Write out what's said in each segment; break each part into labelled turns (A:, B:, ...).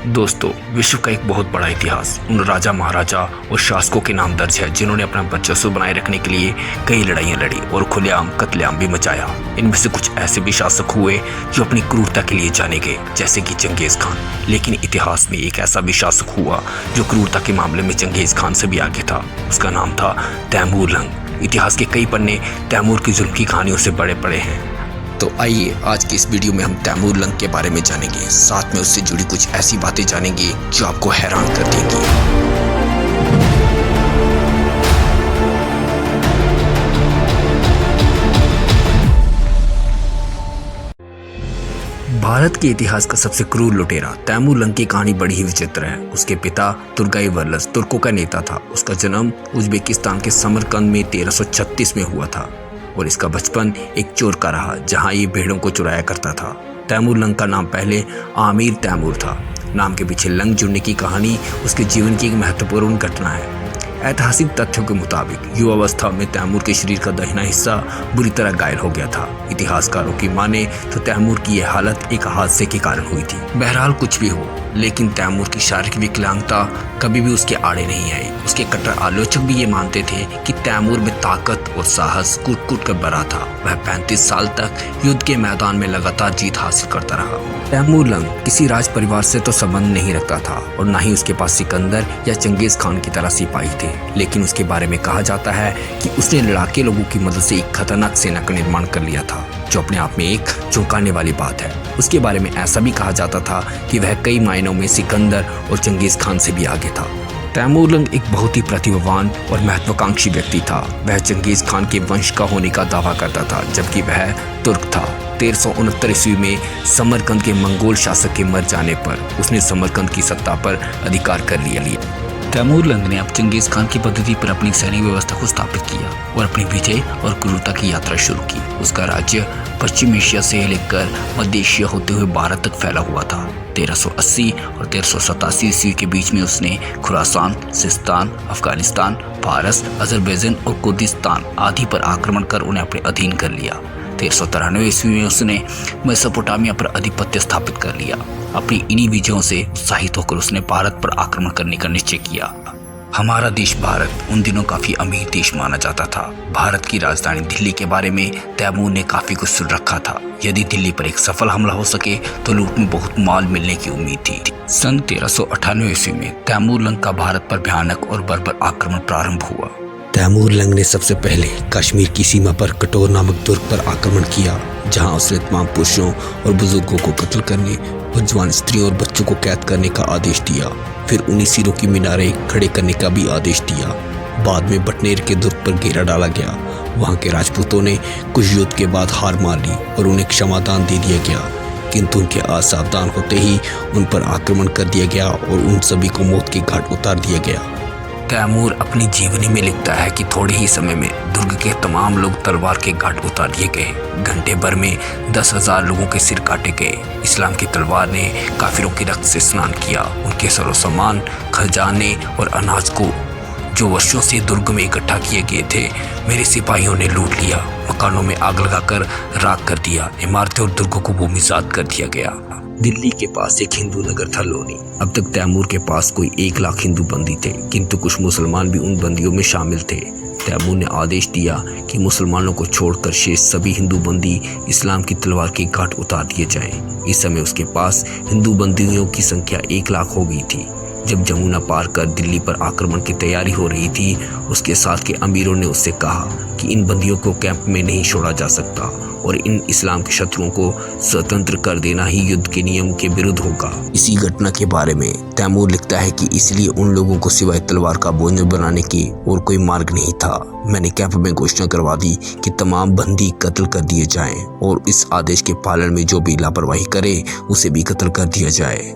A: दोस्तों, विश्व का एक बहुत बड़ा इतिहास उन राजा महाराजा और शासकों के नाम दर्ज है जिन्होंने अपना वर्चस्व बनाए रखने के लिए कई लड़ाइयाँ लड़ी और खुलेआम कत्लेआम भी मचाया। इनमें से कुछ ऐसे भी शासक हुए जो अपनी क्रूरता के लिए जाने गए, जैसे कि चंगेज खान। लेकिन इतिहास में एक ऐसा भी शासक हुआ जो क्रूरता के मामले में चंगेज खान से भी आगे था। उसका नाम था तैमूर लंग। इतिहास के कई पन्ने तैमूर की जुल्म की कहानियों से बड़े पड़े हैं। तो आइए आज की इस वीडियो में हम तैमूर लंग के बारे में जानेंगे, साथ में उससे जुड़ी कुछ ऐसी बातें जानेंगे जो आपको हैरान कर देंगी। भारत के इतिहास का सबसे क्रूर लुटेरा तैमूर लंग की कहानी बड़ी ही विचित्र है। उसके पिता तुर्गाई वर्लस तुर्कों का नेता था। उसका जन्म उज्बेकिस्तान के समरकंद में 1336 में हुआ था और इसका बचपन एक चोर का रहा, जहां ये भेड़ों को चुराया करता था। तैमूर लंग का नाम पहले आमिर तैमूर था। नाम के पीछे लंग जुड़ने की कहानी उसके जीवन की एक महत्वपूर्ण घटना है। ऐतिहासिक तथ्यों के मुताबिक युवावस्था में तैमूर के शरीर का दाहिना हिस्सा बुरी तरह घायल हो गया था। इतिहासकारों की माने तो तैमूर की यह हालत एक हादसे के कारण हुई थी। बहरहाल कुछ भी हो, लेकिन तैमूर की शारीरिक विकलांगता कभी भी उसके आड़े नहीं आई। उसके कट्टर आलोचक भी ये मानते थे कि तैमूर में ताकत और साहस कूट कूट कर भरा था। वह 35 साल तक युद्ध के मैदान में लगातार जीत हासिल करता रहा। तैमूर लंग किसी राज परिवार से तो संबंध नहीं रखता था और न ही उसके पास सिकंदर या चंगेज खान की तरह सिपाही थे। लेकिन उसके बारे में कहा जाता है कि उसने लड़ाके लोगों की मदद से एक खतरनाक सेना का निर्माण कर लिया था, जो अपने आप में एक चौंकाने वाली बात है। उसके बारे में ऐसा भी कहा जाता था कि वह कई मायनों में सिकंदर और चंगेज खान से भी आगे था। तैमूर लंग एक बहुत ही प्रतिभावान और महत्वाकांक्षी व्यक्ति था। वह चंगेज खान के वंश का होने का दावा करता था, जबकि वह तुर्क था। 1369 ईस्वी में समरकंद के मंगोल शासक के मर जाने पर उसने समरकंद की सत्ता पर अधिकार कर लिया। तैमूर लंग ने अब चंगेज खान की पद्धति पर अपनी सैनिक व्यवस्था को स्थापित किया और अपनी विजय और क्रूरता की यात्रा शुरू की। उसका राज्य पश्चिम एशिया से लेकर मध्य एशिया होते हुए भारत तक फैला हुआ था। 1380 और 1387 ईस्वी के बीच में उसने खुरासान, सिस्तान, अफगानिस्तान, फारस, अजरबैजान और कुर्दिस्तान आदि पर आक्रमण कर उन्हें अपने अधीन कर लिया। 1393 ईस्वी में उसने मेसोपोटामिया पर आधिपत्य स्थापित कर लिया। अपनी इन्हीं विजयों से उत्साहित होकर उसने भारत पर आक्रमण करने का निश्चय किया। हमारा देश भारत उन दिनों काफी अमीर देश माना जाता था। भारत की राजधानी दिल्ली के बारे में तैमूर ने काफी कुछ सुन रखा था। यदि दिल्ली पर एक सफल हमला हो सके तो लूट में बहुत माल मिलने की उम्मीद थी। सन 1398 ईस्वी में तैमूर लंग का भारत पर भयानक और बर्बर आक्रमण प्रारंभ हुआ।
B: तैमूर लंग ने सबसे पहले कश्मीर की सीमा पर कटोर नामक दुर्ग पर आक्रमण किया, जहां उसने तमाम पुरुषों और बुजुर्गों को कत्ल करने और जवान स्त्रियों और बच्चों को कैद करने का आदेश दिया। फिर उन्हीं सिरों की मीनारें खड़े करने का भी आदेश दिया। बाद में बटनेर के दुर्ग पर घेरा डाला गया। वहां के राजपूतों ने कुछ युद्ध के बाद हार मान ली और उन्हें क्षमादान दे दिया गया, किंतु उनके असावधान होते ही उन पर आक्रमण कर दिया गया और उन सभी को मौत के घाट उतार दिया गया।
A: तैमूर अपनी जीवनी में लिखता है कि थोड़े ही समय में दुर्ग के तमाम लोग तलवार के घाट उतार दिए गए। घंटे भर में 10,000 लोगों के सिर काटे गए। इस्लाम की तलवार ने काफिरों के रक्त से स्नान किया। उनके सरो सामान, खजाने और अनाज को जो वर्षों से दुर्ग में इकट्ठा किए गए थे, मेरे सिपाहियों ने लूट लिया। मकानों में आग लगाकर राख कर दिया। इमारतें और दुर्गों को भूमिसात कर दिया गया। दिल्ली के पास एक हिंदू नगर था लोनी। अब तक तैमूर के पास कोई 1 लाख हिंदू बंदी थे, किंतु कुछ मुसलमान भी उन बंदियों में शामिल थे। तैमूर ने आदेश दिया कि मुसलमानों को छोड़कर शेष सभी हिंदू बंदी इस्लाम की तलवार के घाट उतार दिए जाएं। इस समय उसके पास हिंदू बंदियों की संख्या 1 लाख हो गई थी। जब जमुना पार कर दिल्ली पर आक्रमण की तैयारी हो रही थी, उसके साथ के अमीरों ने उससे कहा कि इन बंदियों को कैंप में नहीं छोड़ा जा सकता और इन इस्लाम के शत्रुओं को स्वतंत्र कर देना ही युद्ध के नियम के विरुद्ध होगा। इसी घटना के बारे में तैमूर लिखता है कि इसलिए उन लोगों को सिवाय तलवार का भोजन बनाने के और कोई मार्ग नहीं था। मैंने कैंप में घोषणा करवा दी कि तमाम बंदी कत्ल कर दिए जाएं और इस आदेश के पालन में जो भी लापरवाही करे उसे भी कत्ल कर दिया जाए।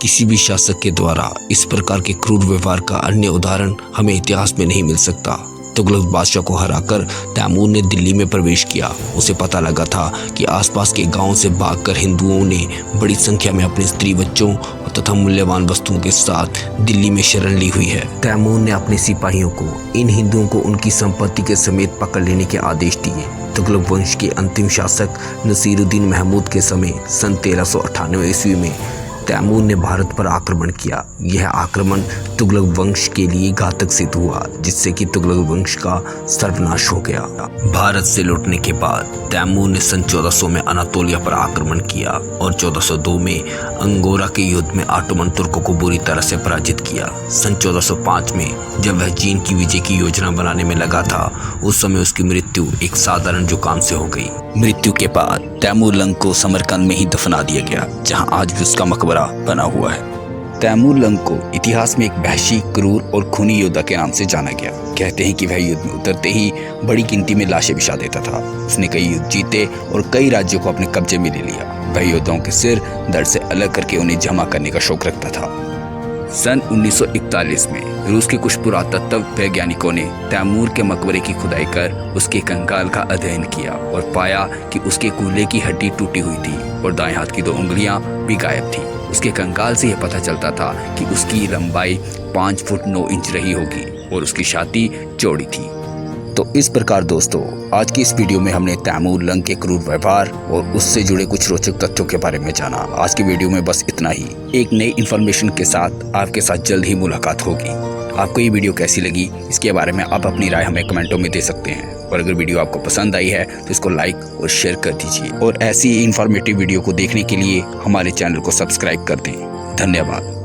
A: किसी भी शासक के द्वारा इस प्रकार के क्रूर व्यवहार का अन्य उदाहरण हमें इतिहास में नहीं मिल सकता। तुगलक बादशाह को हराकर तैमूर ने दिल्ली में प्रवेश किया। उसे पता लगा था कि आसपास के गांवों से भागकर हिंदुओं ने बड़ी संख्या में अपने स्त्री बच्चों तथा मूल्यवान वस्तुओं के साथ दिल्ली में शरण ली हुई है। तैमूर ने अपने सिपाहियों को इन हिंदुओं को उनकी संपत्ति के समेत पकड़ लेने के आदेश दिए। तुगलक वंश के अंतिम शासक नसीरुद्दीन महमूद के समय सन 1398 ईस्वी में तैमूर ने भारत पर आक्रमण किया। यह आक्रमण तुगलक वंश के लिए घातक सिद्ध हुआ, जिससे कि तुगलक वंश का सर्वनाश हो गया। भारत से लौटने के बाद तैमूर ने सन 1400 में अनातोलिया पर आक्रमण किया और 1402 में अंगोरा के युद्ध में ऑटोमन तुर्कों को बुरी तरह से पराजित किया। सन 1405 में जब वह चीन की विजय की योजना बनाने में लगा था, उस समय उसकी मृत्यु एक साधारण जुकाम से हो गई। मृत्यु के बाद तैमूर लंग को समरकंद में ही दफना दिया गया, जहां आज भी उसका मकबरा बना हुआ है। तैमूर लंग को इतिहास में एक वहशी, क्रूर और खूनी योद्धा के नाम से जाना गया। कहते हैं कि वह युद्ध में उतरते ही बड़ी गिनती में लाशें बिछा देता था। उसने कई युद्ध जीते और कई राज्यों को अपने कब्जे में ले लिया। वह योद्धाओं के सिर दर्द से अलग करके उन्हें जमा करने का शौक रखता था। सन 1941 में रूस के कुछ पुरातत्व वैज्ञानिकों ने तैमूर के मकबरे की खुदाई कर उसके कंकाल का अध्ययन किया और पाया कि उसके कूल्हे की हड्डी टूटी हुई थी और दाएं हाथ की 2 उंगलियां भी गायब थी। उसके कंकाल से यह पता चलता था कि उसकी लंबाई 5 फुट 9 इंच रही होगी और उसकी छाती चौड़ी थी। तो इस प्रकार दोस्तों, आज की इस वीडियो में हमने तैमूर लंग के क्रूर व्यवहार और उससे जुड़े कुछ रोचक तथ्यों के बारे में जाना। आज की वीडियो में बस इतना ही। एक नई इन्फॉर्मेशन के साथ आपके साथ जल्द ही मुलाकात होगी। आपको ये वीडियो कैसी लगी, इसके बारे में आप अपनी राय हमें कमेंटों में दे सकते हैं। और अगर वीडियो आपको पसंद आई है तो इसको लाइक और शेयर कर दीजिए और ऐसी इन्फॉर्मेटिव वीडियो को देखने के लिए हमारे चैनल को सब्सक्राइब कर दें। धन्यवाद।